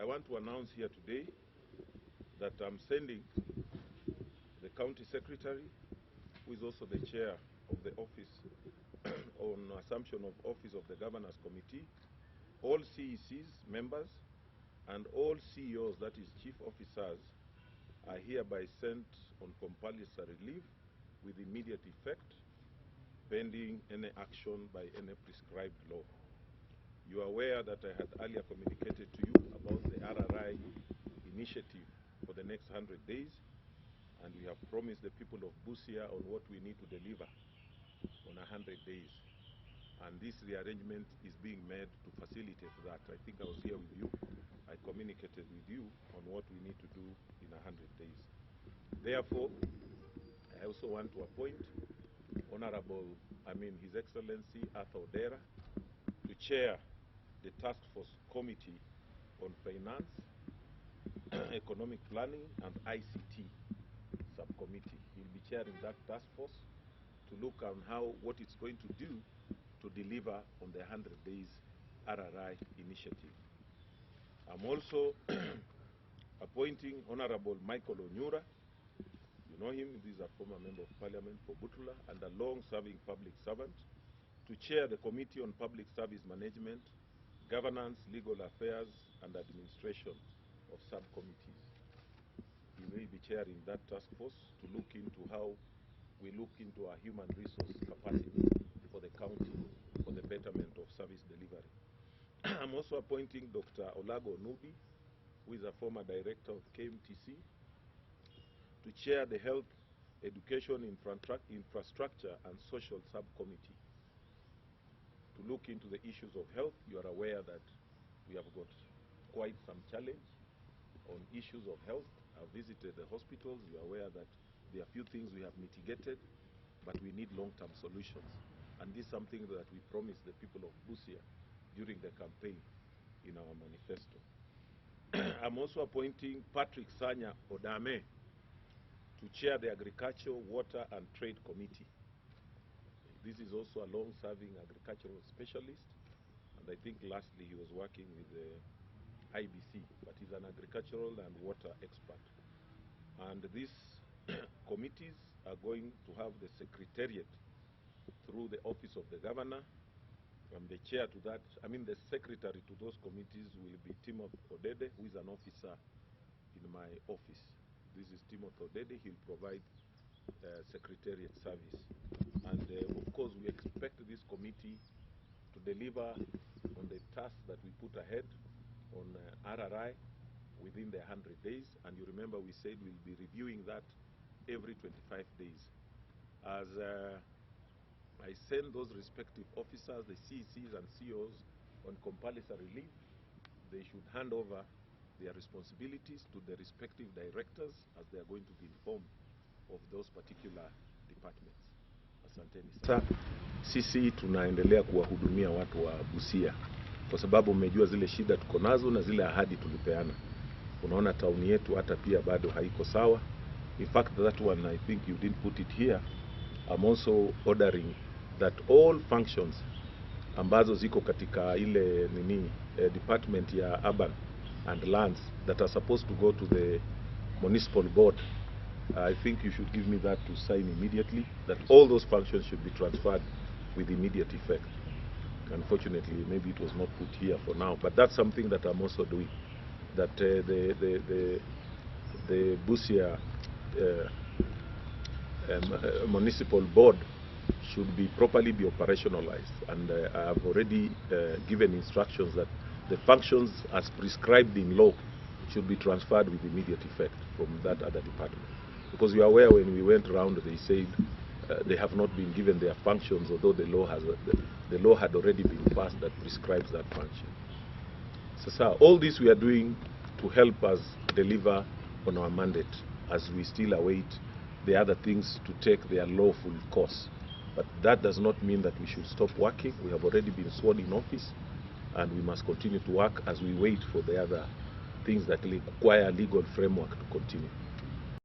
I want to announce here today that I'm sending the county secretary, who is also the chair of the office on assumption of office of the Governors Committee, all CECs members, and all CEOs, that is chief officers, are hereby sent on compulsory leave with immediate effect, pending any action by any prescribed law. You are aware that I had earlier communicated to you about the RRI initiative for the next 100 days, and we have promised the people of Busia on what we need to deliver on 100 days. And this rearrangement is being made to facilitate that. I think I was here with you. I communicated with you on what we need to do in 100 days. Therefore, I also want to appoint His Excellency Arthur Odera to chair the Task Force Committee on Finance, Economic Planning and ICT Subcommittee. He'll be chairing that task force to look on what it's going to do to deliver on the 100 days RRI initiative. I'm also appointing Honorable Michael Onyura. You know him, he's a former member of parliament for Butula and a long-serving public servant, to chair the Committee on Public Service Management, Governance, Legal Affairs and Administration of subcommittees. He will be chairing that task force to look into how we look into our human resource capacity for the county for the betterment of service delivery. I'm also appointing Dr. Olago Nubi, who is a former director of KMTC, to chair the Health, Education, Infrastructure and Social Subcommittee to look into the issues of health. You are aware that we have got quite some challenge on issues of health. I've visited the hospitals. You are aware that there are few things we have mitigated, but we need long-term solutions. And this is something that we promised the people of Busia during the campaign in our manifesto. I'm also appointing Patrick Sanya Odame to chair the Agriculture, Water and Trade Committee. This is also a long-serving agricultural specialist, and I think lastly he was working with the IBC, but he's an agricultural and water expert. And these committees are going to have the secretariat through the office of the governor. The chair to that, the secretary to those committees will be Timothy Odede, who is an officer in my office. This is Timothy Odede. He'll provide secretariat service. And of course, we expect this committee to deliver on the tasks that we put ahead on RRI within the 100 days. And you remember we said we'll be reviewing that every 25 days. As I send those respective officers, the CECs and CEOs, on compulsory leave, they should hand over their responsibilities to the respective directors as they are going to be informed of those particular departments. Asanteni sana. Sisi tunaendelea kuwahudumia watu wa Busia kwa sababu mmejua zile shida tuko nazo na zile ahadi tulipeana. Unaona tauni yetu hata pia bado haiko sawa. In fact, that one I think you didn't put it here. I'm also ordering that all functions ambazo ziko katika ile department ya urban and lands that are supposed to go to the municipal board, I think you should give me that to sign immediately, that all those functions should be transferred with immediate effect. Unfortunately, maybe it was not put here for now, but that's something that I'm also doing. That the Busia municipal board should be properly operationalized, and I have already given instructions that the functions as prescribed in law should be transferred with immediate effect from that other department. Because you are aware when we went around, they said they have not been given their functions, although the law had already been passed that prescribes that function. So all this we are doing to help us deliver on our mandate as we still await the other things to take their lawful course. But that does not mean that we should stop working. We have already been sworn in office, and we must continue to work as we wait for the other things that require legal framework to continue.